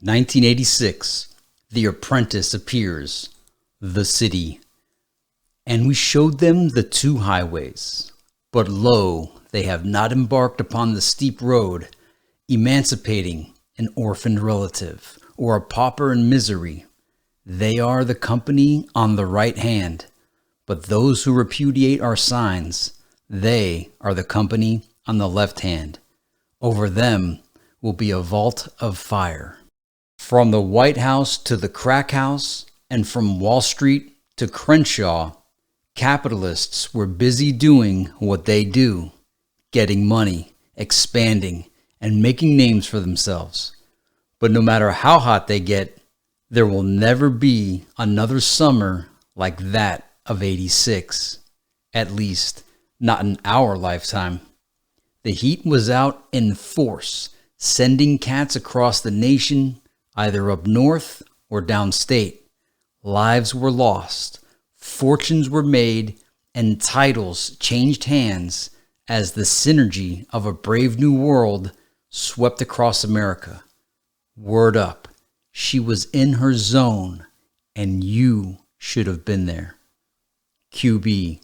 1986, The Apprentice appears, the city. And we showed them the two highways. But lo, they have not embarked upon the steep road, emancipating an orphaned relative or a pauper in misery. They are the company on the right hand, but those who repudiate our signs, they are the company on the left hand. Over them will be a vault of fire. From the White House to the crack house, and from Wall Street to Crenshaw, capitalists were busy doing what they do, getting money, expanding, and making names for themselves. But no matter how hot they get, there will never be another summer like that of '86. At least, not in our lifetime. The heat was out in force, sending cats across the nation, either up north or downstate. Lives were lost, fortunes were made, and titles changed hands as the synergy of a brave new world swept across America. Word up, she was in her zone, and you should have been there. QB,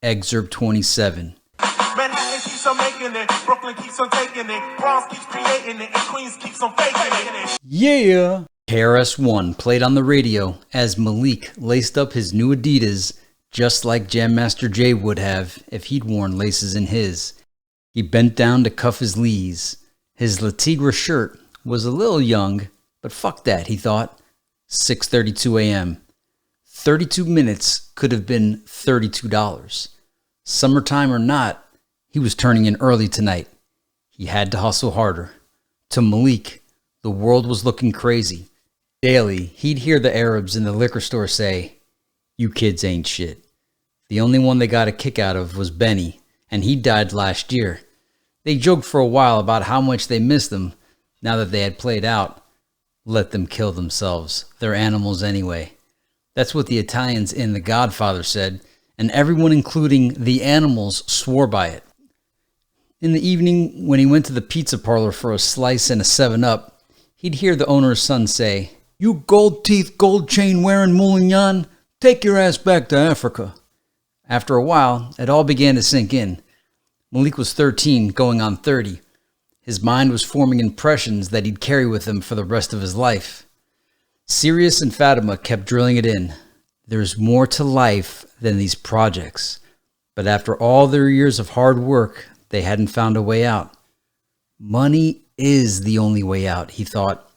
Excerpt 27. Manhattan keeps on making it, Brooklyn keeps on taking it, Bronx keeps creating it, and Queens keeps on faking it. Yeah! KRS-One played on the radio as Malik laced up his new Adidas just like Jam Master Jay would have if he'd worn laces in his. He bent down to cuff his lees. His Latigra shirt was a little young, but fuck that, he thought. 6:32 a.m. 32 minutes could have been $32. Summertime or not, he was turning in early tonight. He had to hustle harder. To Malik, the world was looking crazy. Daily, he'd hear the Arabs in the liquor store say, "You kids ain't shit." The only one they got a kick out of was Benny, and he died last year. They joked for a while about how much they missed him now that they had played out. Let them kill themselves. They're animals anyway. That's what the Italians in The Godfather said, and everyone including the animals swore by it. In the evening, when he went to the pizza parlor for a slice and a 7-Up, he'd hear the owner's son say, "You gold-teeth, gold-chain-wearing Moulignon, take your ass back to Africa." After a while, it all began to sink in. Malik was 13, going on 30. His mind was forming impressions that he'd carry with him for the rest of his life. Sirius and Fatima kept drilling it in. There's more to life than these projects. But after all their years of hard work, they hadn't found a way out. Money is the only way out, he thought,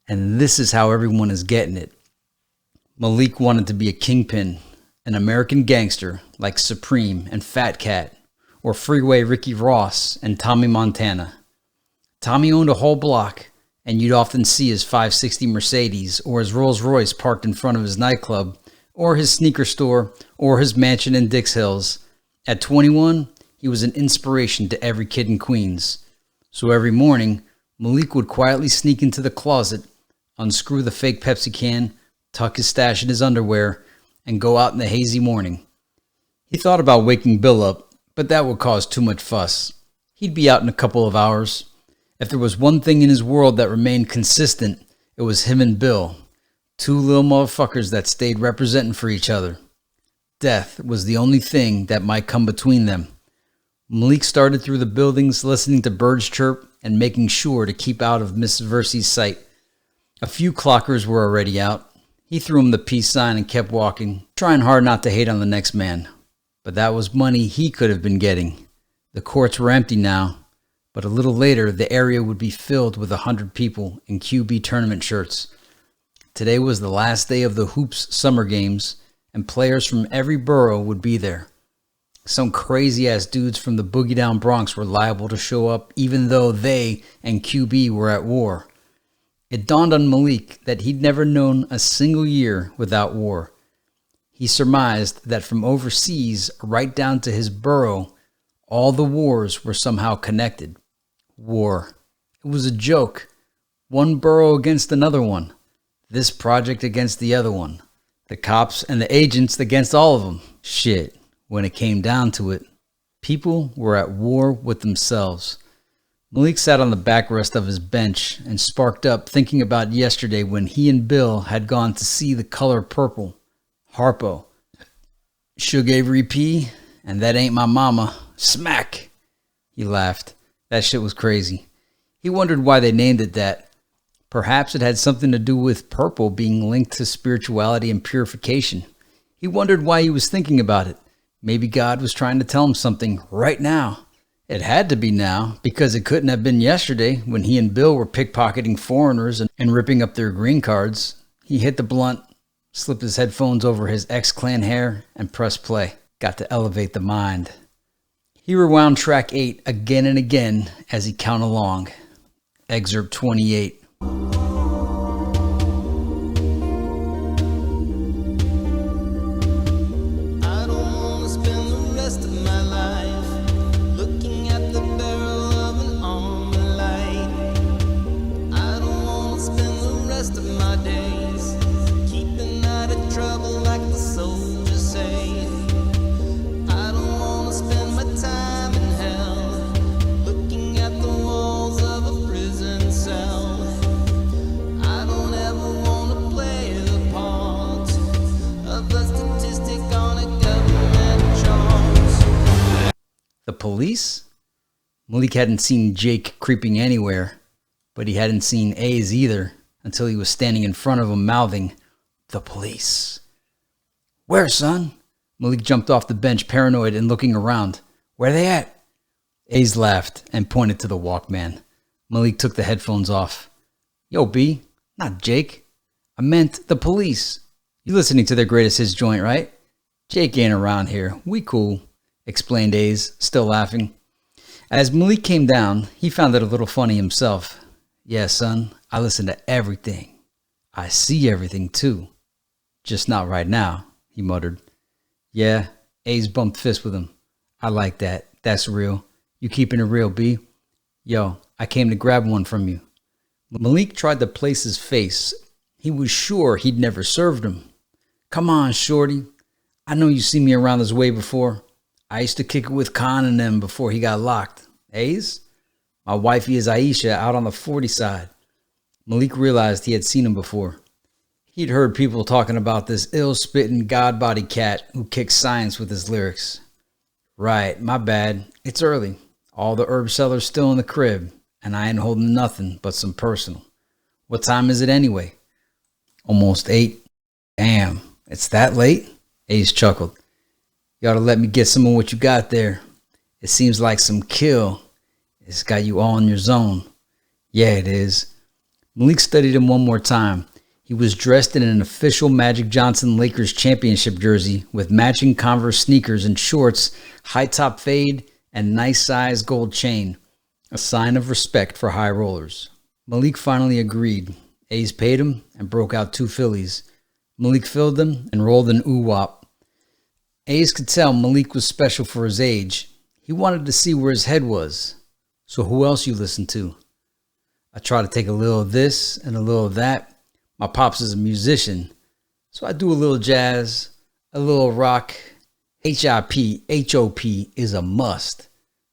and this is how everyone is getting it. Malik wanted to be a kingpin, an American gangster like Supreme and Fat Cat, or Freeway Ricky Ross and Tommy Montana. Tommy owned a whole block, and you'd often see his 560 Mercedes or his Rolls Royce parked in front of his nightclub, or his sneaker store, or his mansion in Dix Hills. At 21, he was an inspiration to every kid in Queens. So every morning, Malik would quietly sneak into the closet, unscrew the fake Pepsi can, tuck his stash in his underwear, and go out in the hazy morning. He thought about waking Bill up, but that would cause too much fuss. He'd be out in a couple of hours. If there was one thing in his world that remained consistent, it was him and Bill, two little motherfuckers that stayed representing for each other. Death was the only thing that might come between them. Malik started through the buildings, listening to birds chirp and making sure to keep out of Miss Versi's sight. A few clockers were already out. He threw him the peace sign and kept walking, trying hard not to hate on the next man. But that was money he could have been getting. The courts were empty now, but a little later the area would be filled with 100 people in QB tournament shirts. Today was the last day of the Hoops summer games, and players from every borough would be there. Some crazy-ass dudes from the boogie-down Bronx were liable to show up even though they and QB were at war. It dawned on Malik that he'd never known a single year without war. He surmised that from overseas right down to his borough, all the wars were somehow connected. War. It was a joke. One borough against another one. This project against the other one. The cops and the agents against all of them. Shit. When it came down to it, people were at war with themselves. Malik sat on the backrest of his bench and sparked up thinking about yesterday when he and Bill had gone to see The Color Purple. Harpo. Suge Avery P. And that ain't my mama. Smack. He laughed. That shit was crazy. He wondered why they named it that. Perhaps it had something to do with purple being linked to spirituality and purification. He wondered why he was thinking about it. Maybe God was trying to tell him something right now. It had to be now, because it couldn't have been yesterday when he and Bill were pickpocketing foreigners and ripping up their green cards. He hit the blunt, slipped his headphones over his X-Clan hair, and pressed play. Got to elevate the mind. He rewound track 8 again and again as he counted along. Excerpt 28. The police? Malik hadn't seen Jake creeping anywhere, but he hadn't seen A's either until he was standing in front of him mouthing, "The police." "Where, son?" Malik jumped off the bench, paranoid and looking around. "Where they at?" A's laughed and pointed to the Walkman. Malik took the headphones off. "Yo, B, not Jake. I meant the police. You listening to their greatest hits joint, right? Jake ain't around here. We cool," explained A's, still laughing. As Malik came down, he found it a little funny himself. "Yeah, son, I listen to everything. I see everything, too. Just not right now," he muttered. "Yeah," A's bumped fists with him. "I like that. That's real. You keeping it real, B? Yo, I came to grab one from you." Malik tried to place his face. He was sure he'd never served him. "Come on, shorty. I know you seen me around this way before. I used to kick it with Khan and them before he got locked. A's? My wifey is Aisha out on the 40 side." Malik realized he had seen him before. He'd heard people talking about this ill-spitting god-body cat who kicks science with his lyrics. "Right, my bad. It's early. All the herb sellers still in the crib, and I ain't holding nothing but some personal. What time is it anyway?" "Almost 8. "Damn, it's that late?" Ace chuckled. "You ought to let me get some of what you got there. It seems like some kill. It's got you all in your zone." "Yeah, it is." Malik studied him one more time. He was dressed in an official Magic Johnson Lakers championship jersey with matching Converse sneakers and shorts, high-top fade, and nice-sized gold chain, a sign of respect for high rollers. Malik finally agreed. Ace paid him and broke out 2 Phillies. Malik filled them and rolled an oo-wop. Ace could tell Malik was special for his age. He wanted to see where his head was. "So who else you listen to?" "I try to take a little of this and a little of that. My pops is a musician, so I do a little jazz, a little rock. HIP, HOP is a must."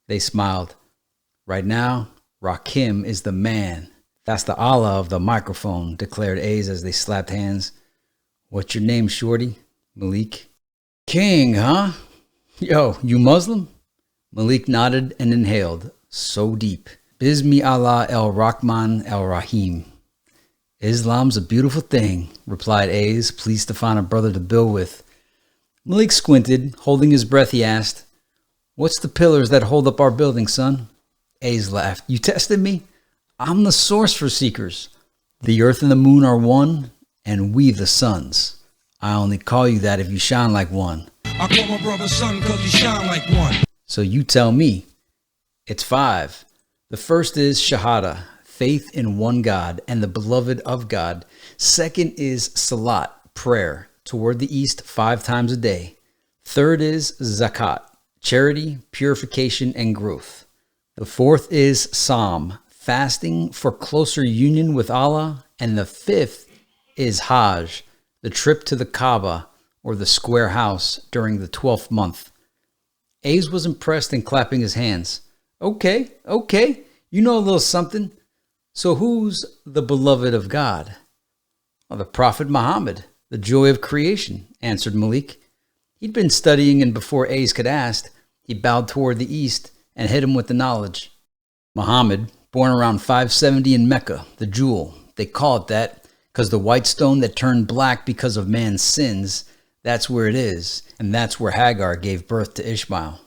They smiled. "Right now, Rakim is the man. That's the Allah of the microphone," declared A's as they slapped hands. "What's your name, shorty?" "Malik." "King, huh? Yo, you Muslim?" Malik nodded and inhaled, so deep. "Bismi Allah el-Rahman el-Rahim." "Islam's a beautiful thing," replied A's, pleased to find a brother to build with. Malik squinted. Holding his breath, he asked, "What's the pillars that hold up our building, son?" A's laughed. "You tested me? I'm the source for seekers. The earth and the moon are one, and we the suns. I only call you that if you shine like one." "I call my brother son because he shine like one." "So you tell me." "It's 5. The first is Shahada, faith in one God and the beloved of God. Second is Salat, prayer, toward the east 5 times a day. Third is Zakat, charity, purification, and growth. The fourth is Psalm, fasting for closer union with Allah. And the 5th is Hajj, the trip to the Kaaba, or the square house, during the 12th month. A's was impressed and clapping his hands. Okay. You know a little something. So who's the beloved of God? Well, the Prophet Muhammad, the joy of creation, answered Malik. He'd been studying, and before Ace could ask, he bowed toward the east and hit him with the knowledge. Muhammad, born around 570 in Mecca, the jewel. They call it that because the white stone that turned black because of man's sins, that's where it is, and that's where Hagar gave birth to Ishmael.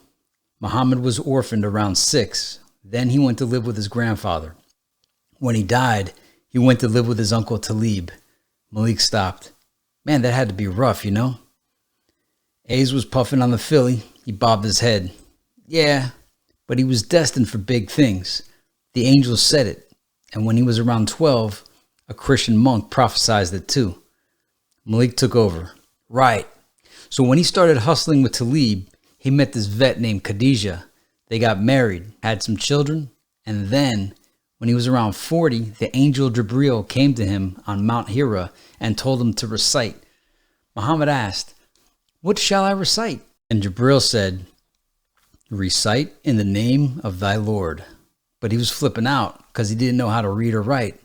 Muhammad was orphaned around 6. Then he went to live with his grandfather. When he died, he went to live with his uncle Talib. Malik stopped. Man, that had to be rough, you know? Ace was puffing on the Philly. He bobbed his head. Yeah, but he was destined for big things. The angels said it. And when he was around 12, a Christian monk prophesied it too. Malik took over. Right. So when he started hustling with Talib, he met this vet named Khadijah. They got married, had some children, and then, when he was around 40, the angel Jibril came to him on Mount Hira and told him to recite. Muhammad asked, "What shall I recite?" And Jibril said, "Recite in the name of thy Lord." But he was flipping out because he didn't know how to read or write.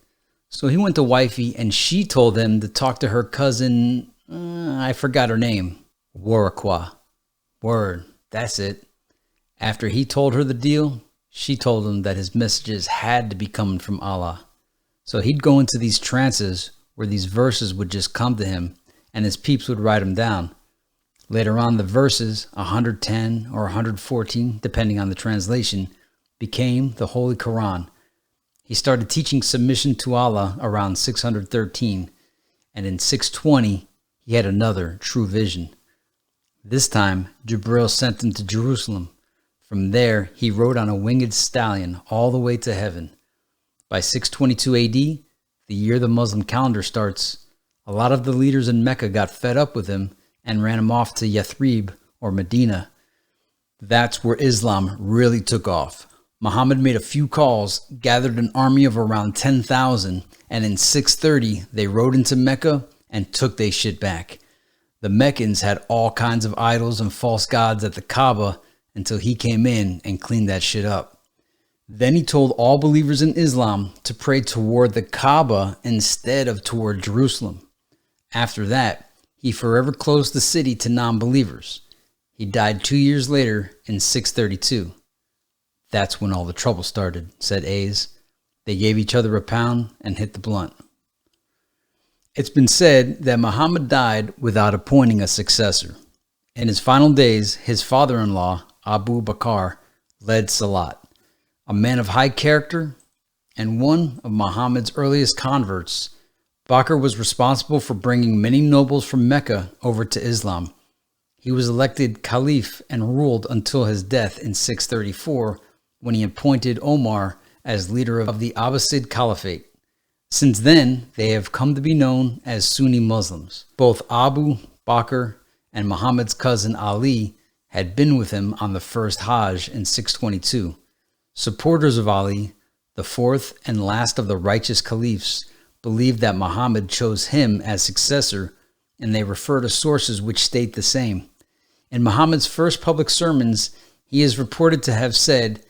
So he went to wifey and she told him to talk to her cousin, I forgot her name, Waraqua. Word, that's it. After he told her the deal, she told him that his messages had to be coming from Allah. So he'd go into these trances where these verses would just come to him and his peeps would write them down. Later on, the verses, 110 or 114, depending on the translation, became the Holy Quran. He started teaching submission to Allah around 613, and in 620, he had another true vision. This time, Jibril sent him to Jerusalem. From there, he rode on a winged stallion all the way to heaven. By 622 AD, the year the Muslim calendar starts, a lot of the leaders in Mecca got fed up with him and ran him off to Yathrib or Medina. That's where Islam really took off. Muhammad made a few calls, gathered an army of around 10,000, and in 630, they rode into Mecca and took their shit back. The Meccans had all kinds of idols and false gods at the Kaaba until he came in and cleaned that shit up. Then he told all believers in Islam to pray toward the Kaaba instead of toward Jerusalem. After that, he forever closed the city to non-believers. He died 2 years later in 632. That's when all the trouble started, said A's. They gave each other a pound and hit the blunt. It's been said that Muhammad died without appointing a successor. In his final days, his father-in-law, Abu Bakr, led Salat, a man of high character and one of Muhammad's earliest converts. Bakr was responsible for bringing many nobles from Mecca over to Islam. He was elected caliph and ruled until his death in 634, when he appointed Omar as leader of the Abbasid Caliphate. Since then, they have come to be known as Sunni Muslims. Both Abu Bakr and Muhammad's cousin Ali had been with him on the first Hajj in 622. Supporters of Ali, the fourth and last of the righteous caliphs, believed that Muhammad chose him as successor, and they refer to sources which state the same. In Muhammad's first public sermons, he is reported to have said,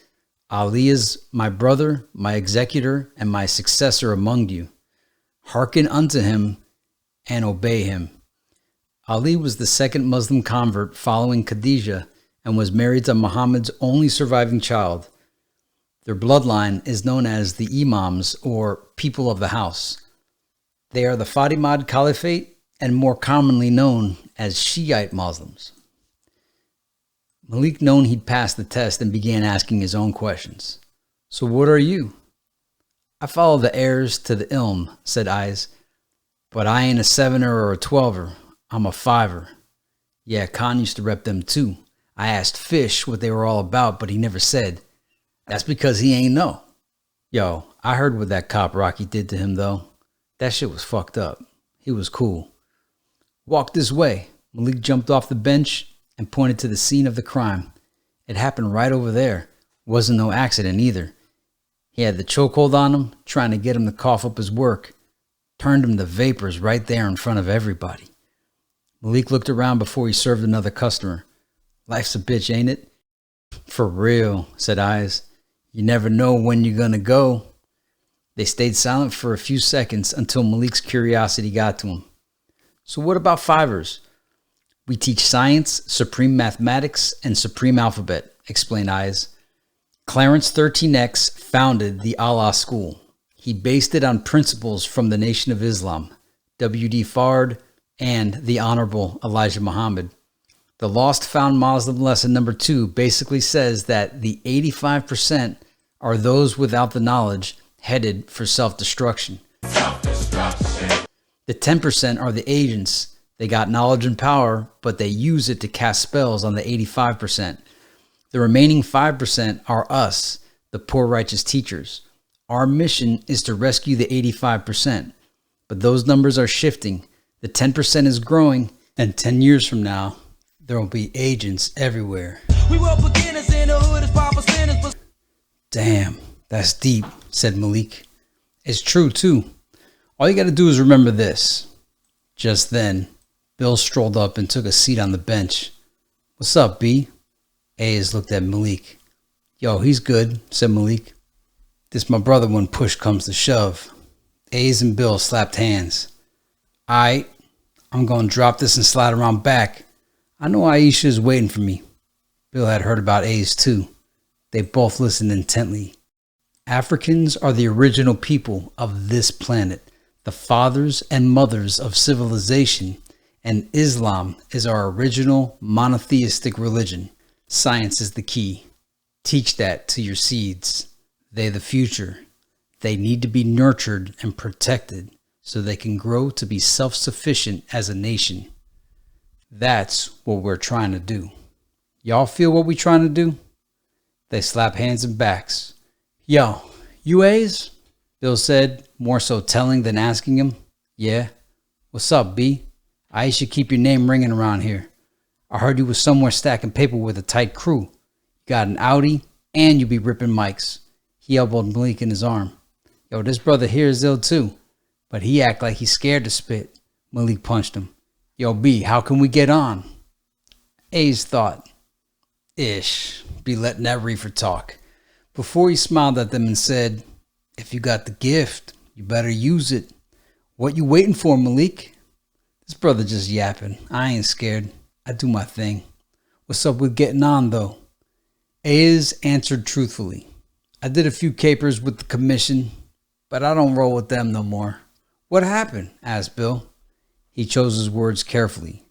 "Ali is my brother, my executor, and my successor among you. Hearken unto him and obey him." Ali was the second Muslim convert following Khadijah and was married to Muhammad's only surviving child. Their bloodline is known as the Imams, or people of the house. They are the Fatimid Caliphate and more commonly known as Shiite Muslims. Malik known he'd passed the test and began asking his own questions. "So what are you?" "I follow the heirs to the ilm," said Eyes. "But I ain't a 7er or a 12er. I'm a 5er. Yeah, Khan used to rep them too. I asked Fish what they were all about, but he never said. That's because he ain't know. Yo, I heard what that cop Rocky did to him though. That shit was fucked up. He was cool. Walk this way." Malik jumped off the bench and pointed to the scene of the crime. It happened right over there. Wasn't no accident either. He had the chokehold on him, trying to get him to cough up his work. Turned him to vapors right there in front of everybody. Malik looked around before he served another customer. "Life's a bitch, ain't it?" "For real," said Eyes. You never know when you're gonna go. They stayed silent for a few seconds until Malik's curiosity got to him. So what about fivers? We teach science, supreme mathematics, and supreme alphabet, explained Ayaz. Clarence 13X founded the Allah School. He based it on principles from the Nation of Islam, W.D. Fard, and the Honorable Elijah Muhammad. The Lost Found Muslim lesson number 2 basically says that the 85% are those without the knowledge headed for self-destruction. The 10% are the agents. They got knowledge and power, but they use it to cast spells on the 85%. The remaining 5% are us, the poor righteous teachers. Our mission is to rescue the 85%, but those numbers are shifting. The 10% is growing, and 10 years from now, there will be agents everywhere. We were beginners in the hood as Papa sinners, but... Damn, that's deep, said Malik. It's true, too. All you got to do is remember this. Just then, Bill strolled up and took a seat on the bench. What's up, B? Ayaz looked at Malik. Yo, he's good, said Malik. This my brother when push comes to shove. Ayaz and Bill slapped hands. Aight, I'm going to drop this and slide around back. I know Aisha is waiting for me. Bill had heard about Ayaz too. They both listened intently. Africans are the original people of this planet, the fathers and mothers of civilization, and Islam is our original monotheistic religion. Science is the key. Teach that to your seeds. They the future. They need to be nurtured and protected so they can grow to be self-sufficient as a nation. That's what we're trying to do. Y'all feel what we trying to do? They slap hands and backs. Yo, you Ayaz? Bill said, more so telling than asking him. Yeah. What's up, B? I should keep your name ringing around here. I heard you was somewhere stacking paper with a tight crew. You got an Audi, and you be ripping mics. He elbowed Malik in his arm. Yo, this brother here is ill too, but he act like he's scared to spit. Malik punched him. Yo, B, how can we get on? Ayaz thought. Ish, be letting that reefer talk. Before he smiled at them and said, if you got the gift, you better use it. What you waiting for, Malik? This brother just yapping. I ain't scared. I do my thing. What's up with getting on, though? Ayaz answered truthfully. I did a few capers with the commission, but I don't roll with them no more. What happened? Asked Bill. He chose his words carefully.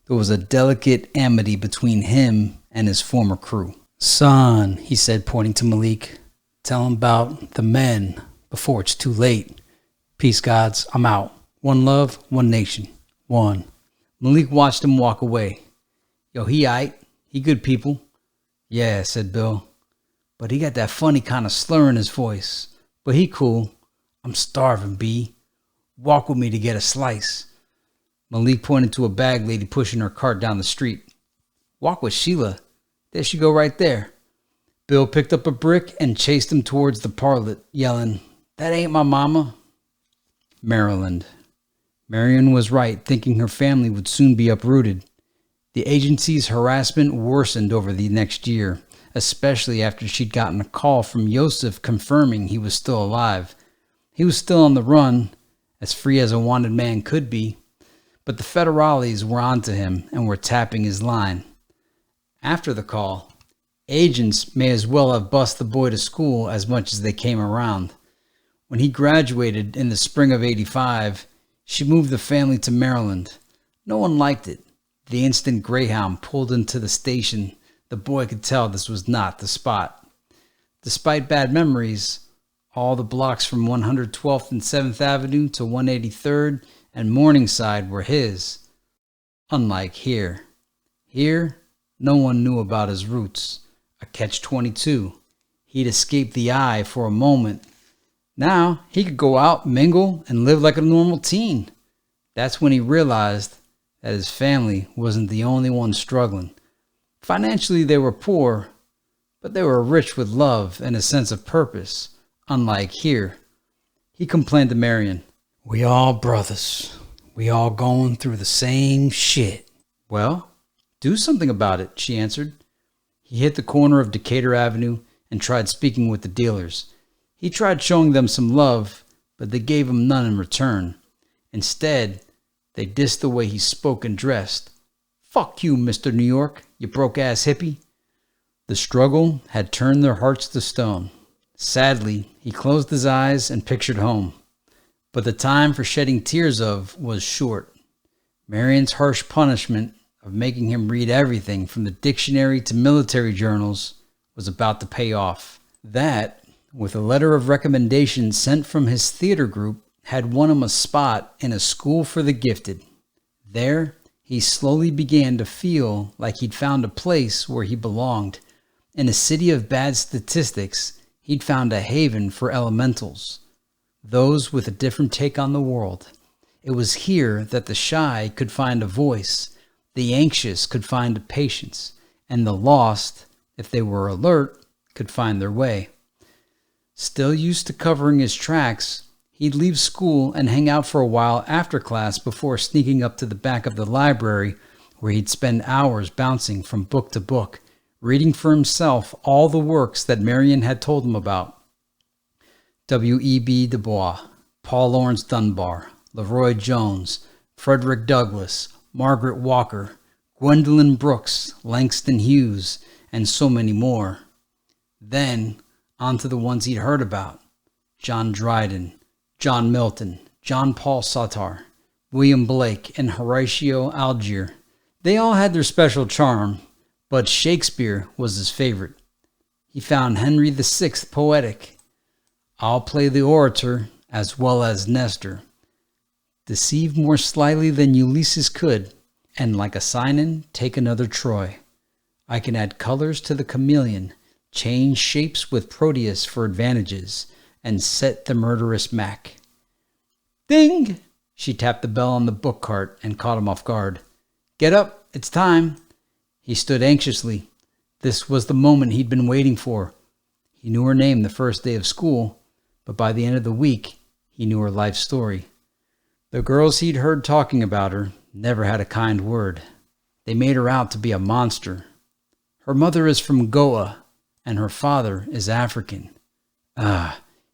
There was a delicate amity between him and his former crew. Son, he said, pointing to Malik, tell him about the men before it's too late. Peace, gods. I'm out. One love, one nation. One. Malik watched him walk away. Yo, he aight. He good people. Yeah, said Bill. But he got that funny kind of slur in his voice. But he cool. I'm starving, B. Walk with me to get a slice. Malik pointed to a bag lady pushing her cart down the street. Walk with Sheila. There she go right there. Bill picked up a brick and chased him towards the parlet, yelling, That ain't my mama. Maryland. Marion was right, thinking her family would soon be uprooted. The agency's harassment worsened over the next year, especially after she'd gotten a call from Yosef confirming he was still alive. He was still on the run, as free as a wanted man could be, but the federales were onto him and were tapping his line. After the call, agents may as well have bussed the boy to school as much as they came around. When he graduated in the spring of '85, she moved the family to Maryland. No one liked it. The instant Greyhound pulled into the station, the boy could tell this was not the spot. Despite bad memories, all the blocks from 112th and 7th Avenue to 183rd and Morningside were his. Unlike here. Here, no one knew about his roots. A catch-22. He'd escaped the eye for a moment. Now, he could go out, mingle, and live like a normal teen. That's when he realized that his family wasn't the only one struggling. Financially, they were poor, but they were rich with love and a sense of purpose, unlike here. He complained to Marion, We all brothers. We all going through the same shit. Well, do something about it, she answered. He hit the corner of Decatur Avenue and tried speaking with the dealers. He tried showing them some love, but they gave him none in return. Instead, they dissed the way he spoke and dressed. "Fuck you, Mr. New York, you broke-ass hippie." The struggle had turned their hearts to stone. Sadly, he closed his eyes and pictured home. But the time for shedding tears was short. Marion's harsh punishment of making him read everything from the dictionary to military journals was about to pay off. That, with a letter of recommendation sent from his theater group, had won him a spot in a school for the gifted. There, he slowly began to feel like he'd found a place where he belonged. In a city of bad statistics, he'd found a haven for elementals, those with a different take on the world. It was here that the shy could find a voice, the anxious could find a patience, and the lost, if they were alert, could find their way. Still used to covering his tracks, he'd leave school and hang out for a while after class before sneaking up to the back of the library, where he'd spend hours bouncing from book to book, reading for himself all the works that Marion had told him about. W.E.B. Du Bois, Paul Laurence Dunbar, Leroy Jones, Frederick Douglass, Margaret Walker, Gwendolyn Brooks, Langston Hughes, and so many more. Then, on to the ones he'd heard about. John Dryden, John Milton, John Paul Sartre, William Blake, and Horatio Algier. They all had their special charm, but Shakespeare was his favorite. He found Henry VI poetic. "I'll play the orator as well as Nestor. Deceive more slyly than Ulysses could, and like a Sinon, take another Troy. I can add colors to the chameleon, change shapes with Proteus for advantages, and set the murderous Mac." "Ding!" She tapped the bell on the book cart and caught him off guard. "Get up, it's time." He stood anxiously. This was the moment he'd been waiting for. He knew her name the first day of school, but by the end of the week, he knew her life story. The girls he'd heard talking about her never had a kind word. They made her out to be a monster. Her mother is from Goa, and her father is African.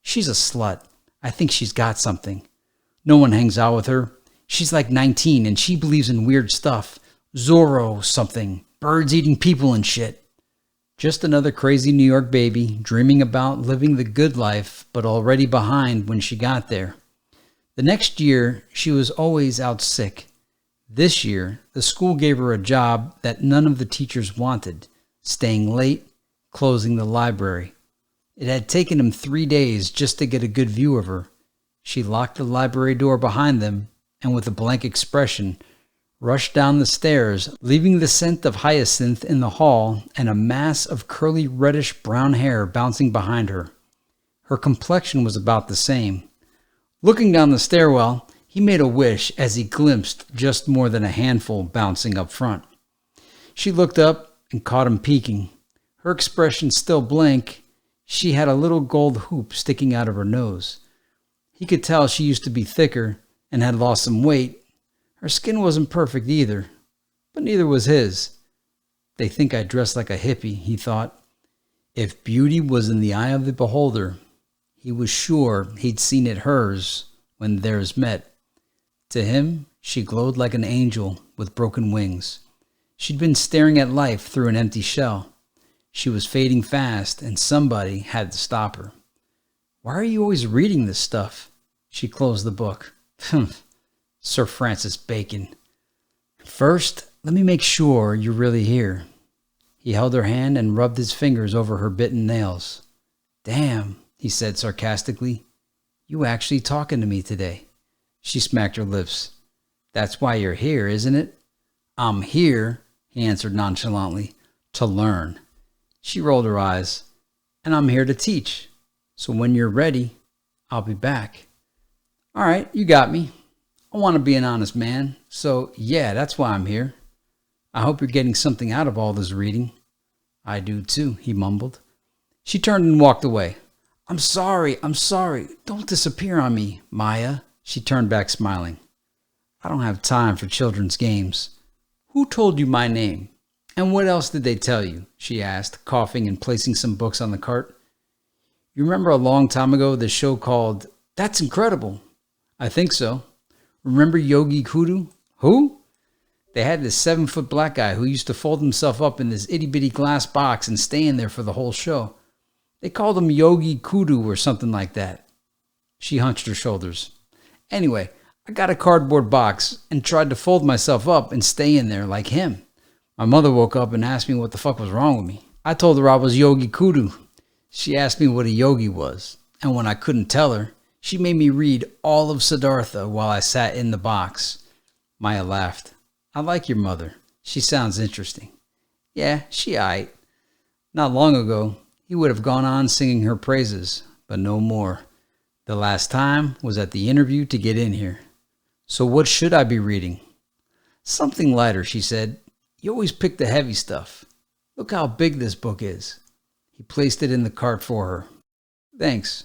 She's a slut. I think she's got something. No one hangs out with her. She's like 19, and she believes in weird stuff. Zorro something. Birds eating people and shit. Just another crazy New York baby dreaming about living the good life, but already behind when she got there. The next year, she was always out sick. This year, the school gave her a job that none of the teachers wanted, staying late, closing the library. It had taken him 3 days just to get a good view of her. She locked the library door behind them, and with a blank expression, rushed down the stairs, leaving the scent of hyacinth in the hall and a mass of curly reddish-brown hair bouncing behind her. Her complexion was about the same. Looking down the stairwell, he made a wish as he glimpsed just more than a handful bouncing up front. She looked up and caught him peeking. Her expression still blank, she had a little gold hoop sticking out of her nose. He could tell she used to be thicker and had lost some weight. Her skin wasn't perfect either, but neither was his. They think I dress like a hippie, he thought. If beauty was in the eye of the beholder, he was sure he'd seen it hers when theirs met. To him, she glowed like an angel with broken wings. She'd been staring at life through an empty shell. She was fading fast, and somebody had to stop her. "Why are you always reading this stuff?" She closed the book. Sir Francis Bacon. "First, let me make sure you're really here." He held her hand and rubbed his fingers over her bitten nails. "Damn," he said sarcastically. "You actually talking to me today." She smacked her lips. "That's why you're here, isn't it?" "I'm here," he answered nonchalantly, "to learn." She rolled her eyes. "And I'm here to teach. So when you're ready, I'll be back." "All right, you got me. I want to be an honest man. So yeah, that's why I'm here. I hope you're getting something out of all this reading." "I do too," he mumbled. She turned and walked away. I'm sorry. Don't disappear on me, Maya." She turned back smiling. "I don't have time for children's games. Who told you my name?" And what else did they tell you? She asked, coughing and placing some books on the cart. You remember a long time ago the show called That's Incredible? I think so. Remember Yogi Kudu? Who? They had this 7-foot black guy who used to fold himself up in this itty-bitty glass box and stay in there for the whole show. They called him Yogi Kudu or something like that. She hunched her shoulders. Anyway, I got a cardboard box and tried to fold myself up and stay in there like him. My mother woke up and asked me what the fuck was wrong with me. I told her I was Yogi Kudu. She asked me what a yogi was, and when I couldn't tell her, she made me read all of Siddhartha while I sat in the box. Maya laughed. I like your mother. She sounds interesting. Yeah, she aight. Not long ago, he would have gone on singing her praises, but no more. The last time was at the interview to get in here. So what should I be reading? Something lighter, she said. You always pick the heavy stuff. Look how big this book is. He placed it in the cart for her. Thanks.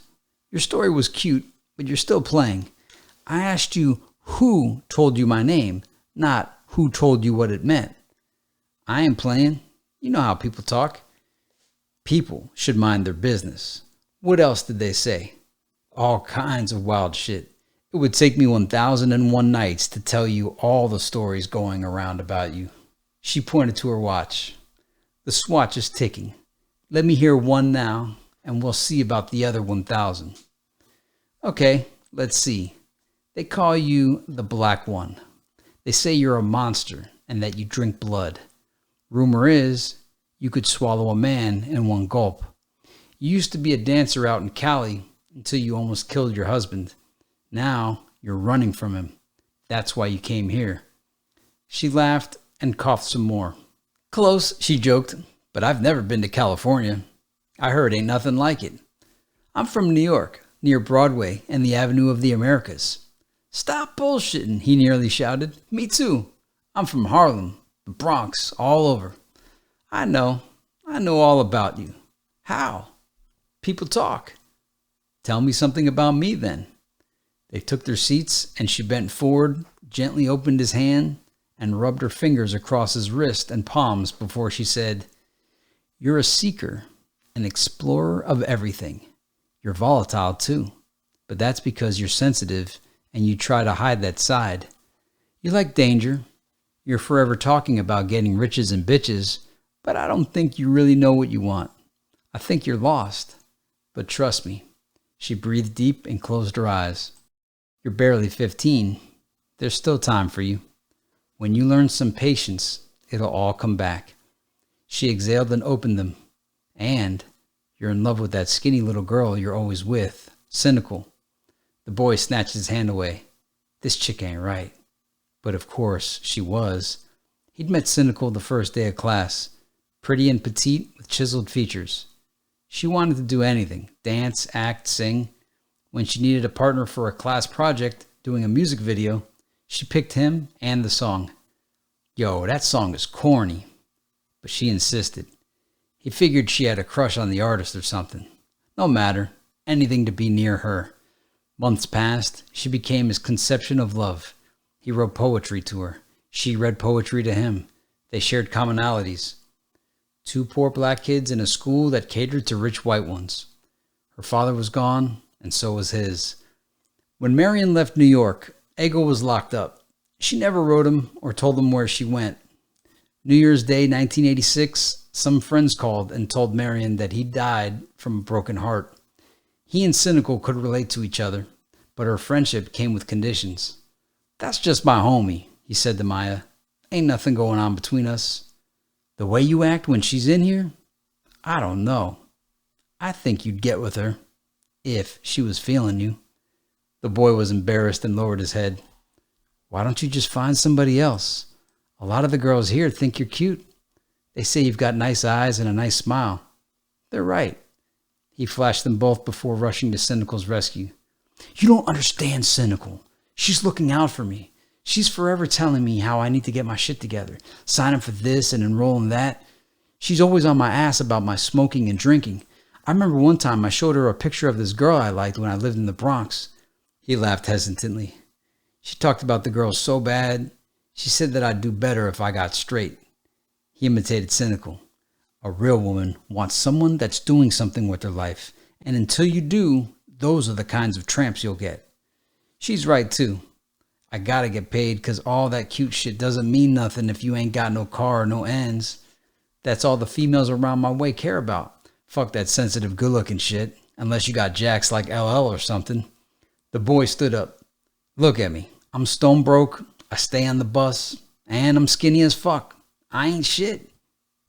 Your story was cute, but you're still playing. I asked you who told you my name, not who told you what it meant. I ain't playing. You know how people talk. People should mind their business. What else did they say? All kinds of wild shit. It would take me 1001 nights to tell you all the stories going around about you. She pointed to her watch. The swatch is ticking. Let me hear one now, and we'll see about the other 1,000. Okay, let's see. They call you the Black One. They say you're a monster and that you drink blood. Rumor is you could swallow a man in one gulp. You used to be a dancer out in Cali until you almost killed your husband. Now you're running from him. That's why you came here. She laughed and coughed some more. Close, she joked, but I've never been to California. I heard ain't nothing like it. I'm from New York, near Broadway and the Avenue of the Americas. Stop bullshitting, he nearly shouted. Me too. I'm from Harlem, the Bronx, all over. I know all about you. How? People talk. Tell me something about me then. They took their seats and she bent forward, gently opened his hand, and rubbed her fingers across his wrist and palms before she said, You're a seeker, an explorer of everything. You're volatile too, but that's because you're sensitive and you try to hide that side. You like danger. You're forever talking about getting riches and bitches, but I don't think you really know what you want. I think you're lost. But trust me. She breathed deep and closed her eyes. You're barely 15. There's still time for you. When you learn some patience, it'll all come back. She exhaled and opened them. And you're in love with that skinny little girl you're always with. Cynical. The boy snatched his hand away. This chick ain't right. But of course, she was. He'd met Cynical the first day of class. Pretty and petite with chiseled features. She wanted to do anything. Dance, act, sing. When she needed a partner for a class project, doing a music video, she picked him and the song. Yo, that song is corny. But she insisted. He figured she had a crush on the artist or something. No matter. Anything to be near her. Months passed. She became his conception of love. He wrote poetry to her. She read poetry to him. They shared commonalities. 2 poor black kids in a school that catered to rich white ones. Her father was gone, and so was his. When Marion left New York, Ego was locked up. She never wrote him or told him where she went. New Year's Day 1986, some friends called and told Marion that he died from a broken heart. He and Cynical could relate to each other, but her friendship came with conditions. That's just my homie, he said to Maya. Ain't nothing going on between us. The way you act when she's in here? I don't know. I think you'd get with her, if she was feeling you. The boy was embarrassed and lowered his head. Why don't you just find somebody else? A lot of the girls here think you're cute. They say you've got nice eyes and a nice smile. They're right. He flashed them both before rushing to Cynical's rescue. You don't understand Cynical. She's looking out for me. She's forever telling me how I need to get my shit together, sign up for this and enroll in that. She's always on my ass about my smoking and drinking. I remember one time I showed her a picture of this girl I liked when I lived in the Bronx. He laughed hesitantly. She talked about the girl so bad. She said that I'd do better if I got straight. He imitated cynical. A real woman wants someone that's doing something with their life. And until you do, those are the kinds of tramps you'll get. She's right too. I gotta get paid because all that cute shit doesn't mean nothing if you ain't got no car or no ends. That's all the females around my way care about. Fuck that sensitive good looking shit. Unless you got jacks like LL or something. The boy stood up. Look at me. I'm stone broke. I stay on the bus. And I'm skinny as fuck. I ain't shit.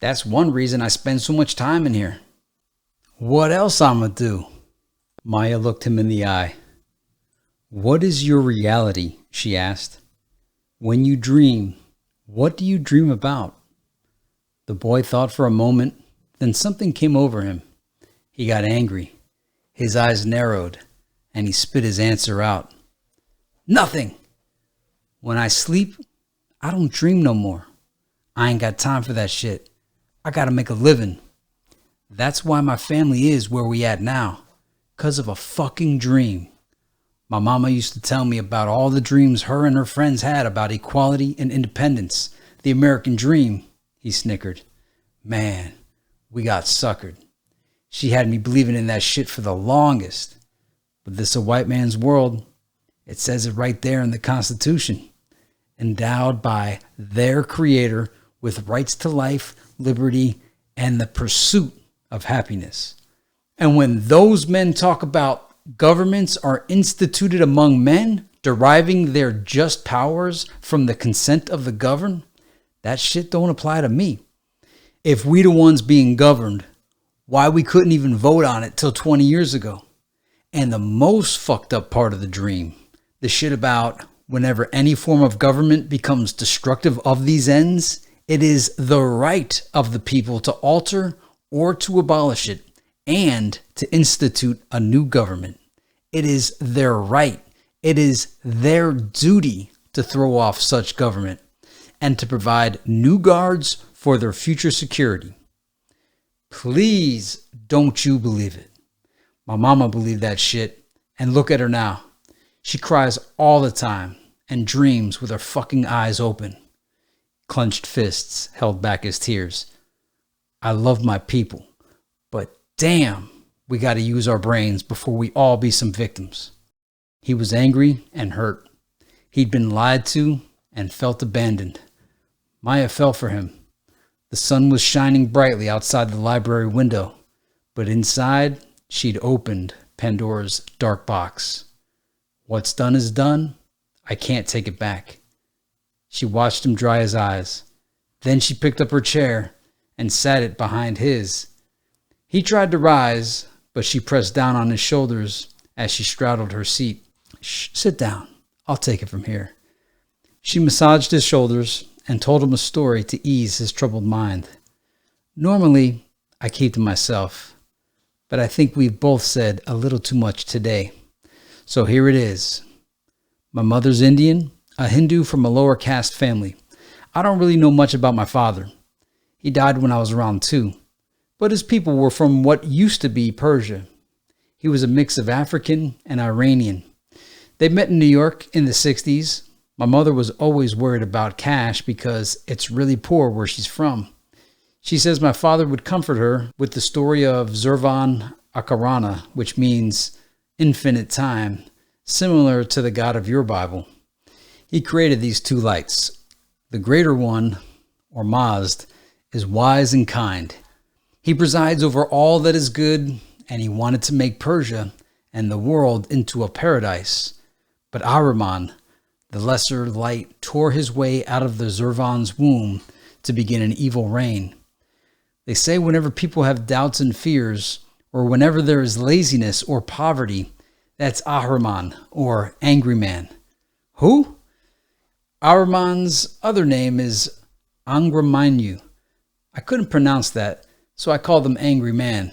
That's one reason I spend so much time in here. What else I'ma do? Maya looked him in the eye. What is your reality? She asked. When you dream, what do you dream about? The boy thought for a moment, then something came over him. He got angry. His eyes narrowed, and he spit his answer out. Nothing! When I sleep, I don't dream no more. I ain't got time for that shit. I gotta make a living. That's why my family is where we at now. 'Cause of a fucking dream. My mama used to tell me about all the dreams her and her friends had about equality and independence. The American dream, he snickered. Man, we got suckered. She had me believing in that shit for the longest. But this a white man's world. It says it right there in the Constitution. Endowed by their creator with rights to life, liberty, and the pursuit of happiness. And when those men talk about governments are instituted among men, deriving their just powers from the consent of the governed, that shit don't apply to me. If we the ones being governed, why we couldn't even vote on it till 20 years ago? And the most fucked up part of the dream, the shit about whenever any form of government becomes destructive of these ends, it is the right of the people to alter or to abolish it and to institute a new government. It is their right. It is their duty to throw off such government and to provide new guards for their future security. Please don't you believe it. My mama believed that shit, and look at her now. She cries all the time and dreams with her fucking eyes open. Clenched fists held back his tears. I love my people, but damn, we gotta use our brains before we all be some victims. He was angry and hurt. He'd been lied to and felt abandoned. Maya fell for him. The sun was shining brightly outside the library window, but inside, she'd opened Pandora's dark box. What's done is done. I can't take it back. She watched him dry his eyes. Then she picked up her chair and sat it behind his. He tried to rise, but she pressed down on his shoulders as she straddled her seat. Shh, sit down. I'll take it from here. She massaged his shoulders and told him a story to ease his troubled mind. Normally, I keep to myself, but I think we've both said a little too much today. So here it is. My mother's Indian, a Hindu from a lower caste family. I don't really know much about my father. He died when I was around 2, but his people were from what used to be Persia. He was a mix of African and Iranian. They met in New York in the 60s. My mother was always worried about cash because it's really poor where she's from. She says my father would comfort her with the story of Zurvan Akarana, which means infinite time, similar to the God of your Bible. He created these 2 lights. The greater one, or Mazd, is wise and kind. He presides over all that is good, and he wanted to make Persia and the world into a paradise. But Ahriman, the lesser light, tore his way out of the Zurvan's womb to begin an evil reign. They say whenever people have doubts and fears, or whenever there is laziness or poverty, that's Ahriman, or angry man. Who? Ahriman's other name is Angramanyu. I couldn't pronounce that, so I called him Angry Man.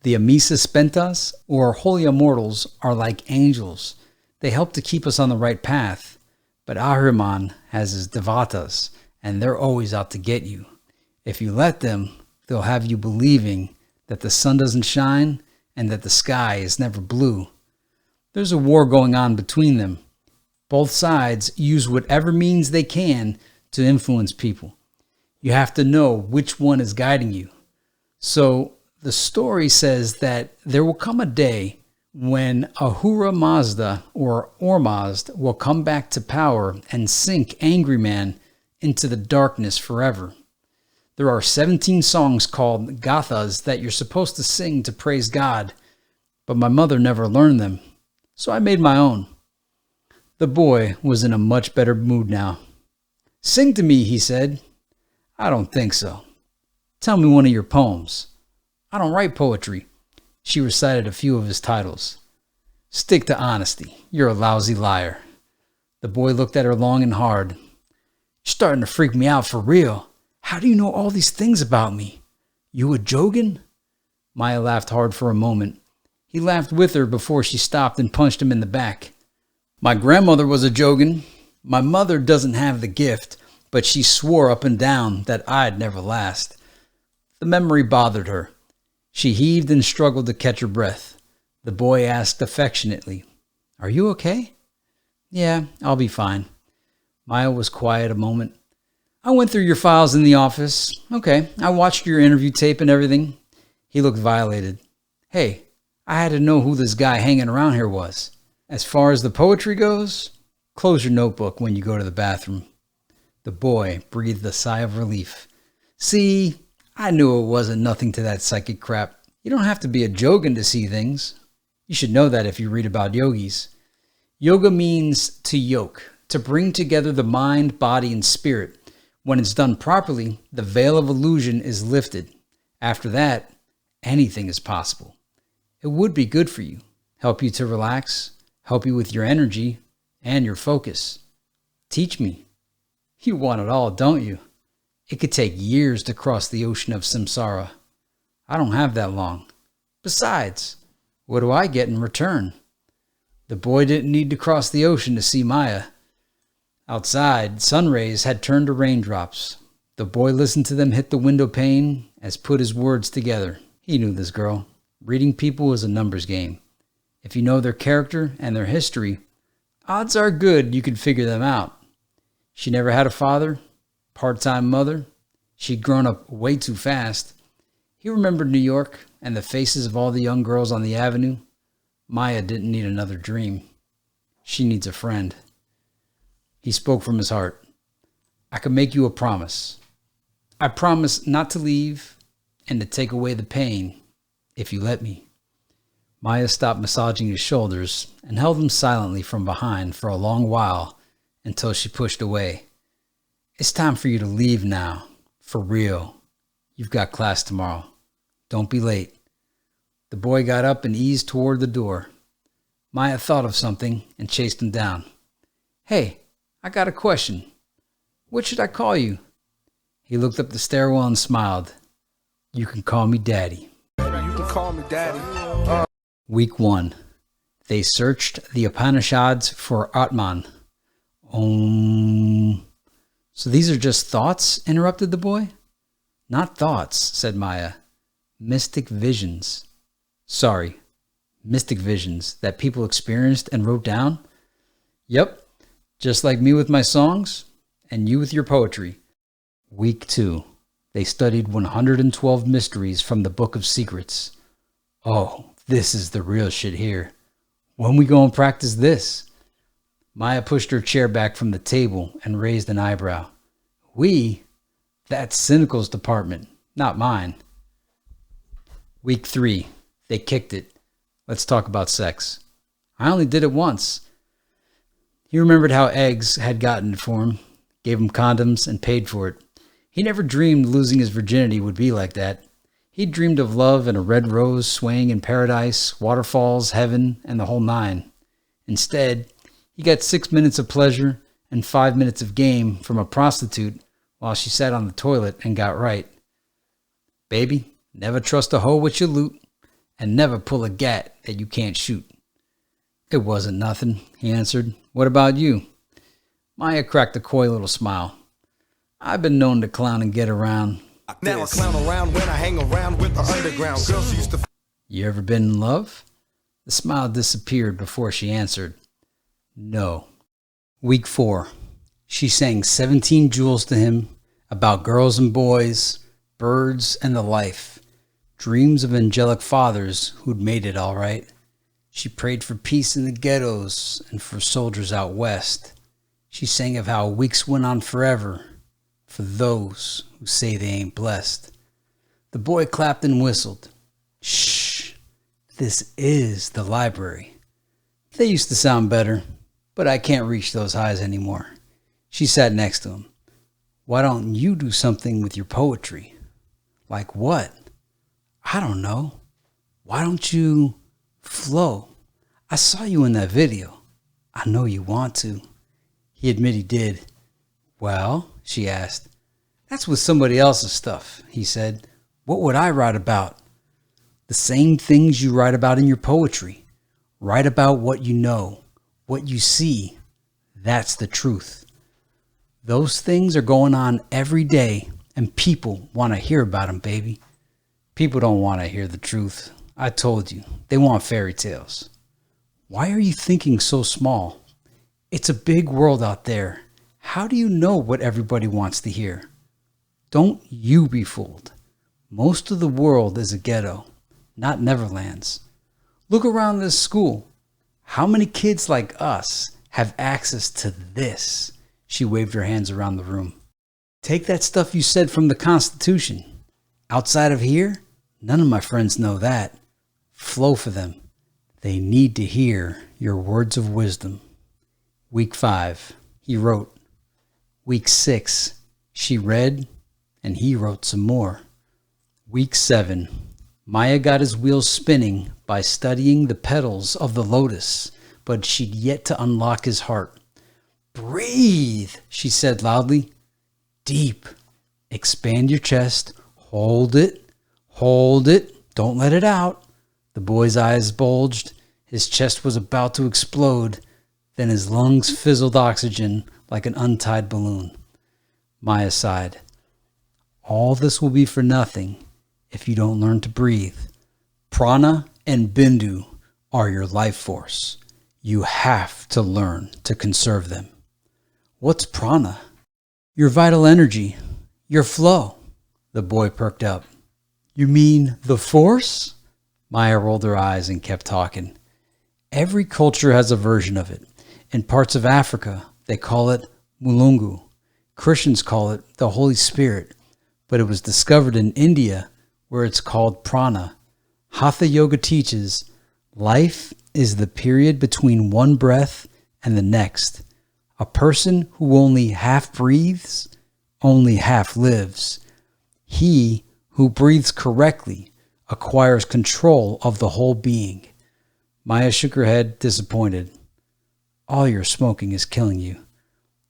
The Amisa Spentas, or Holy Immortals, are like angels. They help to keep us on the right path. But Ahriman has his Devatas, and they're always out to get you. If you let them, they'll have you believing that the sun doesn't shine and that the sky is never blue. There's a war going on between them. Both sides use whatever means they can to influence people. You have to know which one is guiding you. So the story says that there will come a day when Ahura Mazda or Ormazd will come back to power and sink Angry Man into the darkness forever. There are 17 songs called Gathas that you're supposed to sing to praise God, but my mother never learned them, so I made my own. The boy was in a much better mood now. "Sing to me," he said. "I don't think so." "Tell me one of your poems." "I don't write poetry." She recited a few of his titles. "Stick to honesty. You're a lousy liar." The boy looked at her long and hard. "You're starting to freak me out for real. How do you know all these things about me? You a Jogan?" Maya laughed hard for a moment. He laughed with her before she stopped and punched him in the back. "My grandmother was a Jogan. My mother doesn't have the gift, but she swore up and down that I'd never last." The memory bothered her. She heaved and struggled to catch her breath. The boy asked affectionately, "Are you okay?" "Yeah, I'll be fine." Maya was quiet a moment. "I went through your files in the office. Okay, I watched your interview tape and everything." He looked violated. "Hey, I had to know who this guy hanging around here was. As far as the poetry goes, close your notebook when you go to the bathroom." The boy breathed a sigh of relief. "See, I knew it wasn't nothing to that psychic crap. You don't have to be a Jogan to see things. You should know that if you read about yogis. Yoga means to yoke, to bring together the mind, body, and spirit. When it's done properly, the veil of illusion is lifted. After that, anything is possible. It would be good for you, help you to relax, help you with your energy and your focus. Teach me. You want it all, don't you? It could take years to cross the ocean of samsara. I don't have that long. Besides, what do I get in return?" The boy didn't need to cross the ocean to see Maya. Outside, sun rays had turned to raindrops. The boy listened to them hit the window pane as put his words together. He knew this girl. Reading people is a numbers game. If you know their character and their history, odds are good you could figure them out. She never had a father, part-time mother. She'd grown up way too fast. He remembered New York and the faces of all the young girls on the avenue. Maya didn't need another dream. She needs a friend. He spoke from his heart. "I can make you a promise. I promise not to leave and to take away the pain if you let me." Maya stopped massaging his shoulders and held him silently from behind for a long while until she pushed away. "It's time for you to leave now, for real. You've got class tomorrow. Don't be late." The boy got up and eased toward the door. Maya thought of something and chased him down. "Hey, I got a question. What should I call you?" He looked up the stairwell and smiled. "You can call me Daddy." You can call me Daddy. Week 1. They searched the Upanishads for Atman. Om. "So these are just thoughts?" interrupted the boy. "Not thoughts," said Maya. "Mystic visions." "Sorry, mystic visions that people experienced and wrote down?" "Yep, just like me with my songs and you with your poetry." Week 2. They studied 112 mysteries from the Book of Secrets. "Oh, this is the real shit here. When we go and practice this?" Maya pushed her chair back from the table and raised an eyebrow. "We? That's Cynical's department, not mine." Week 3. They kicked it. "Let's talk about sex." "I only did it once." He remembered how Eggs had gotten it for him, gave him condoms, and paid for it. He never dreamed losing his virginity would be like that. He dreamed of love and a red rose swaying in paradise, waterfalls, heaven, and the whole nine. Instead, he got 6 minutes of pleasure and 5 minutes of game from a prostitute while she sat on the toilet and got right. "Baby, never trust a hoe with your loot, and never pull a gat that you can't shoot." "It wasn't nothing," he answered. "What about you?" Maya cracked a coy little smile. "I've been known to clown and get around." Now I clown around when I hang around with the underground. Girls used to... "You ever been in love?" The smile disappeared before she answered. "No." Week 4. She sang 17 jewels to him, about girls and boys, birds and the life, dreams of angelic fathers who'd made it all right. She prayed for peace in the ghettos and for soldiers out west. She sang of how weeks went on forever for those who say they ain't blessed. The boy clapped and whistled. Shh, this is the library. They used to sound better, but I can't reach those highs anymore. She sat next to him. Why don't you do something with your poetry? Like what? I don't know. Why don't you flow? I saw you in that video. I know you want to. He admitted he did. Well, she asked. That's with somebody else's stuff, he said. What would I write about? The same things you write about in your poetry. Write about what you know, what you see. That's the truth. Those things are going on every day, and people want to hear about them, baby. People don't want to hear the truth. I told you, they want fairy tales. Why are you thinking so small? It's a big world out there. How do you know what everybody wants to hear? Don't you be fooled. Most of the world is a ghetto, not Neverlands. Look around this school. How many kids like us have access to this? She waved her hands around the room. Take that stuff you said from the Constitution. Outside of here, none of my friends know that. Flow for them. They need to hear your words of wisdom. Week 5, he wrote. Week 6, she read, and he wrote some more. Week 7, Maya got his wheels spinning by studying the petals of the lotus, but she'd yet to unlock his heart. Breathe, she said loudly. Deep. Expand your chest. Hold it. Hold it. Don't let it out. The boy's eyes bulged. His chest was about to explode. Then his lungs fizzled oxygen like an untied balloon. Maya sighed. All this will be for nothing if you don't learn to breathe. Prana and Bindu are your life force. You have to learn to conserve them. What's prana? Your vital energy, your flow. The boy perked up. You mean the force? Maya rolled her eyes and kept talking. Every culture has a version of it. In parts of Africa, they call it Mulungu. Christians call it the Holy Spirit, but it was discovered in India where it's called prana. Hatha Yoga teaches life is the period between one breath and the next. A person who only half breathes, only half lives. He who breathes correctly acquires control of the whole being. Maya shook her head, disappointed. All your smoking is killing you.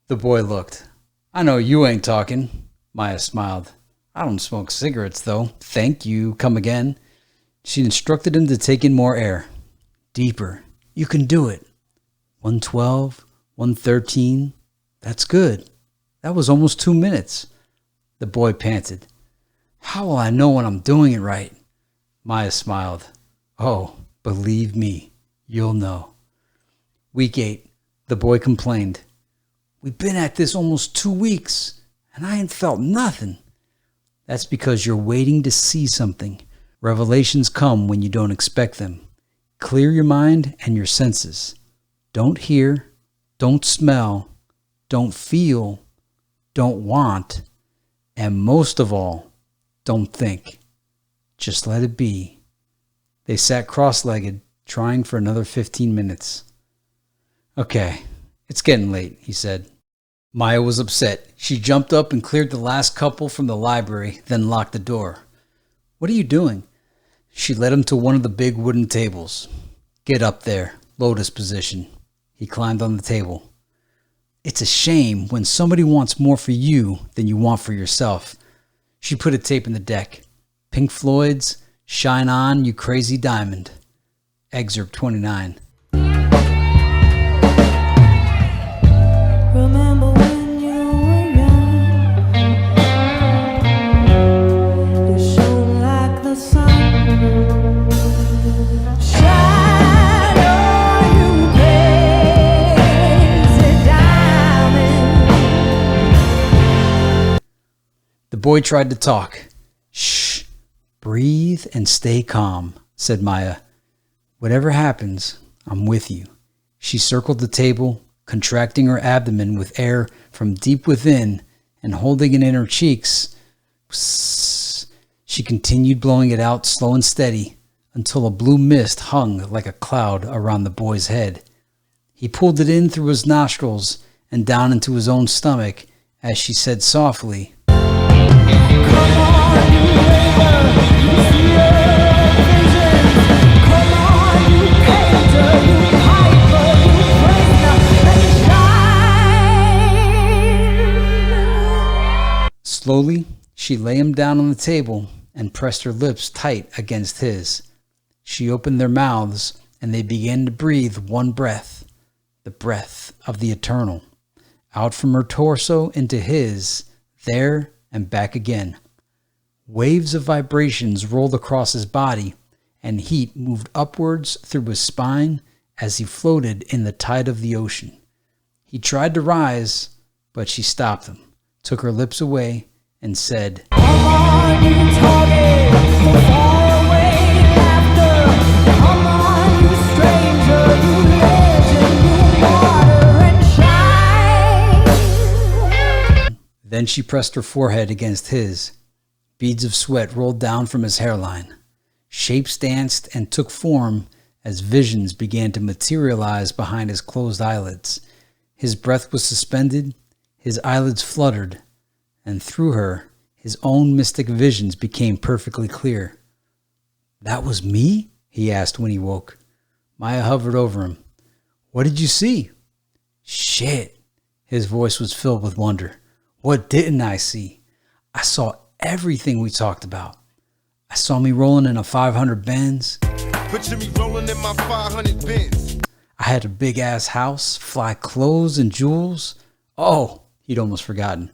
The boy looked. I know you ain't talking. Maya smiled. I don't smoke cigarettes, though. Thank you. Come again. She instructed him to take in more air. Deeper. You can do it. 112, 113. That's good. That was almost 2 minutes. The boy panted. How will I know when I'm doing it right? Maya smiled. Oh, believe me, you'll know. Week 8. The boy complained. We've been at this almost 2 weeks, and I ain't felt nothing. That's because you're waiting to see something. Revelations come when you don't expect them. Clear your mind and your senses. Don't hear, don't smell, don't feel, don't want, and most of all, don't think. Just let it be. They sat cross-legged, trying for another 15 minutes. Okay, it's getting late, he said. Maya was upset. She jumped up and cleared the last couple from the library, then locked the door. What are you doing? She led him to one of the big wooden tables. Get up there, lotus position. He climbed on the table. It's a shame when somebody wants more for you than you want for yourself. She put a tape in the deck. Pink Floyd's Shine On, You Crazy Diamond. Excerpt 29. Remember when you were young, you shone like the sun. Shine on, you crazy diamond. boy tried to talk. Shh, breathe and stay calm, said Maya. Whatever happens, I'm with you. She circled the table, contracting her abdomen with air from deep within and holding it in her cheeks. Psst. She continued blowing it out slow and steady until a blue mist hung like a cloud around the boy's head. He pulled it in through his nostrils and down into his own stomach as she said softly, Slowly, she lay him down on the table and pressed her lips tight against his. She opened their mouths and they began to breathe one breath, the breath of the eternal, out from her torso into his, there and back again. Waves of vibrations rolled across his body and heat moved upwards through his spine as he floated in the tide of the ocean. He tried to rise, but she stopped him, took her lips away, and said, "Come on, you target, so far away laughter. Come on, you stranger, you legend, you water and shine." Then she pressed her forehead against his. Beads of sweat rolled down from his hairline. Shapes danced and took form as visions began to materialize behind his closed eyelids. His breath was suspended, his eyelids fluttered, and through her, his own mystic visions became perfectly clear. "That was me?" he asked when he woke. Maya hovered over him. "What did you see?" "Shit." His voice was filled with wonder. "What didn't I see? I saw everything we talked about. I saw me rolling in a 500 Benz. Picture me rolling in my 500 Benz. I had a big ass house, fly clothes and jewels. Oh, he'd almost forgotten.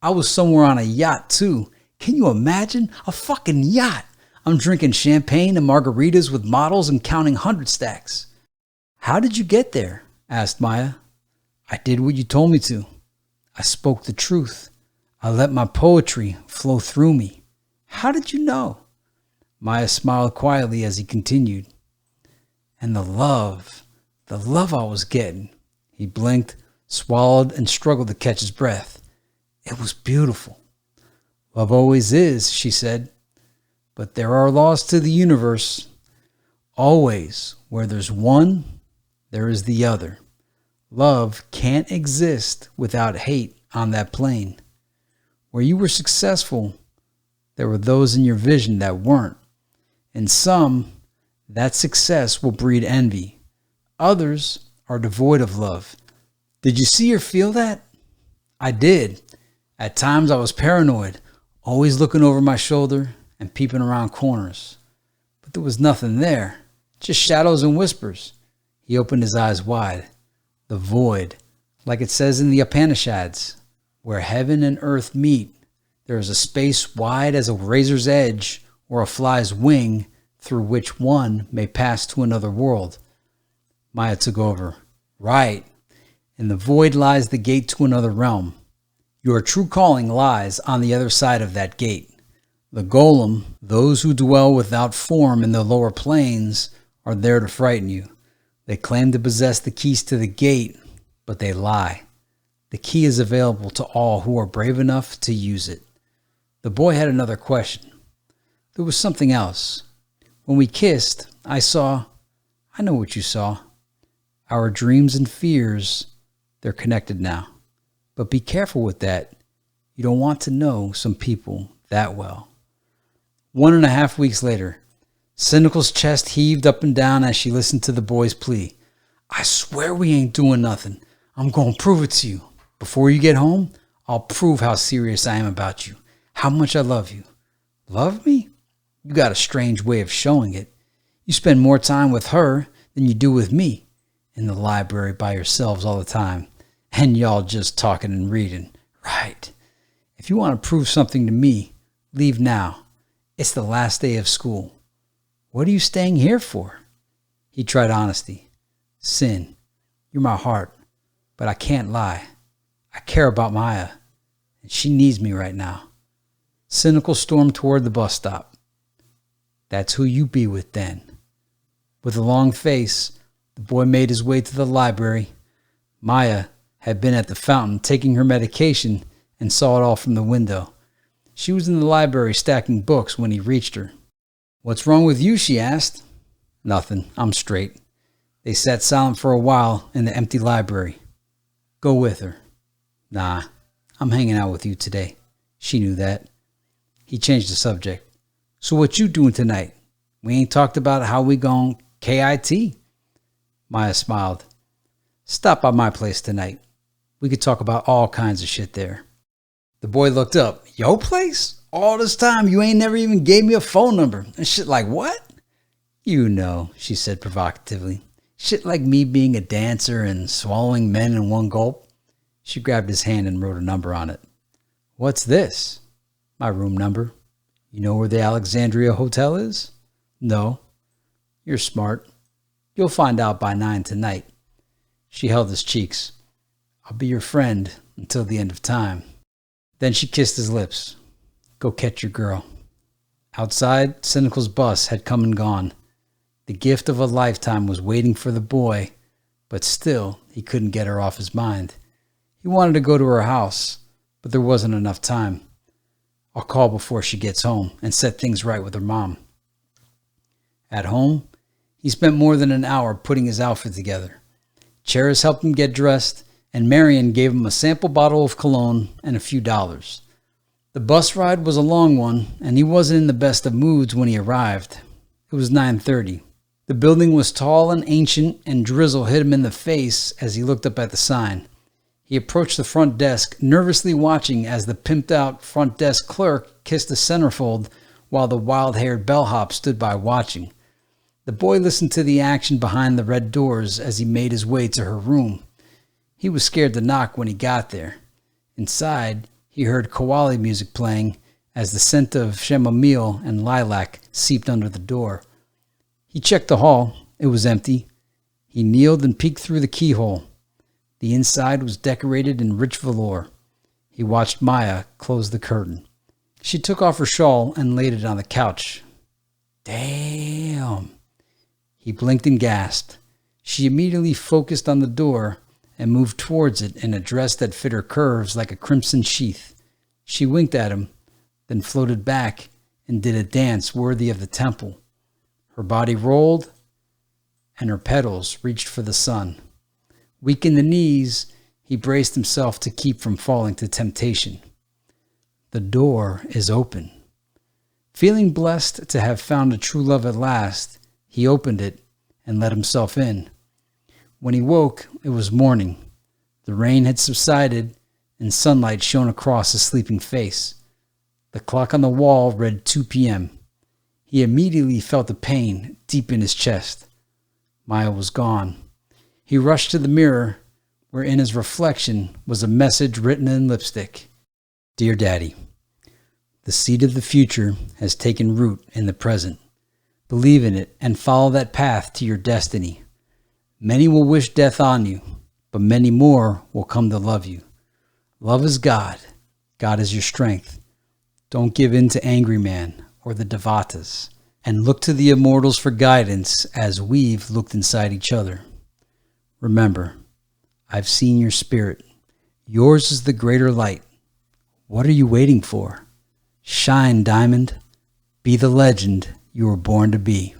I was somewhere on a yacht too. Can you imagine? A fucking yacht. I'm drinking champagne and margaritas with models and counting 100 stacks. How did you get there? Asked Maya. I did what you told me to. I spoke the truth. I let my poetry flow through me. How did you know? Maya smiled quietly as he continued. And the love I was getting. He blinked, swallowed, and struggled to catch his breath. It was beautiful. Love always is, she said. But there are laws to the universe. Always, where there's one, there is the other. Love can't exist without hate on that plane. Where you were successful, there were those in your vision that weren't. In some, that success will breed envy. Others are devoid of love. Did you see or feel that? I did. At times I was paranoid, always looking over my shoulder and peeping around corners. But there was nothing there, just shadows and whispers. He opened his eyes wide. The void, like it says in the Upanishads, where heaven and earth meet, there is a space wide as a razor's edge or a fly's wing through which one may pass to another world. Maya took over. Right. In the void lies the gate to another realm. Your true calling lies on the other side of that gate. The golem, those who dwell without form in the lower planes, are there to frighten you. They claim to possess the keys to the gate, but they lie. The key is available to all who are brave enough to use it. The boy had another question. There was something else. When we kissed, I know what you saw. Our dreams and fears, they're connected now. But be careful with that. You don't want to know some people that well. 1.5 weeks later, Cynical's chest heaved up and down as she listened to the boy's plea. I swear we ain't doing nothing. I'm going to prove it to you. Before you get home, I'll prove how serious I am about you. How much I love you. Love me? You got a strange way of showing it. You spend more time with her than you do with me. In the library by yourselves all the time. And y'all just talking and reading. Right. If you want to prove something to me, leave now. It's the last day of school. What are you staying here for? He tried honesty. Sin, you're my heart, but I can't lie. I care about Maya, and she needs me right now. Cynical stormed toward the bus stop. That's who you be with then. With a long face, the boy made his way to the library. Maya had been at the fountain taking her medication and saw it all from the window. She was in the library stacking books when he reached her. "What's wrong with you?" she asked. "Nothing. I'm straight." They sat silent for a while in the empty library. "Go with her." "Nah, I'm hanging out with you today." She knew that. He changed the subject. "So what you doing tonight? We ain't talked about how we gon' KIT." Maya smiled. "Stop by my place tonight. We could talk about all kinds of shit there." The boy looked up. "Yo place? All this time you ain't never even gave me a phone number. And shit like what?" "You know," she said provocatively. "Shit like me being a dancer and swallowing men in one gulp." She grabbed his hand and wrote a number on it. "What's this?" "My room number." "You know where the Alexandria Hotel is?" "No." "You're smart. You'll find out by 9 tonight." She held his cheeks. "I'll be your friend until the end of time." Then she kissed his lips. "Go catch your girl." Outside, Cynical's bus had come and gone. The gift of a lifetime was waiting for the boy, but still he couldn't get her off his mind. He wanted to go to her house, but there wasn't enough time. "I'll call before she gets home and set things right with her mom." At home, he spent more than an hour putting his outfit together. Cheris helped him get dressed, and Marion gave him a sample bottle of cologne and a few dollars. The bus ride was a long one, and he wasn't in the best of moods when he arrived. It was 9:30. The building was tall and ancient, and drizzle hit him in the face as he looked up at the sign. He approached the front desk, nervously watching as the pimped-out front desk clerk kissed a centerfold while the wild-haired bellhop stood by watching. The boy listened to the action behind the red doors as he made his way to her room. He was scared to knock when he got there. Inside, he heard qawwali music playing as the scent of chamomile and lilac seeped under the door. He checked the hall. It was empty. He kneeled and peeked through the keyhole. The inside was decorated in rich velour. He watched Maya close the curtain. She took off her shawl and laid it on the couch. "Damn." He blinked and gasped. She immediately focused on the door and moved towards it in a dress that fit her curves like a crimson sheath. She winked at him, then floated back and did a dance worthy of the temple. Her body rolled, and her petals reached for the sun. Weak in the knees, he braced himself to keep from falling to temptation. The door is open. Feeling blessed to have found a true love at last, he opened it and let himself in. When he woke, it was morning. The rain had subsided, and sunlight shone across his sleeping face. The clock on the wall read 2 p.m. He immediately felt a pain deep in his chest. Maya was gone. He rushed to the mirror, where in his reflection was a message written in lipstick. "Dear Daddy, the seed of the future has taken root in the present. Believe in it and follow that path to your destiny. Many will wish death on you, but many more will come to love you. Love is God. God is your strength. Don't give in to angry man or the Devatas, and look to the immortals for guidance as we've looked inside each other. Remember, I've seen your spirit. Yours is the greater light. What are you waiting for? Shine, diamond. Be the legend you were born to be."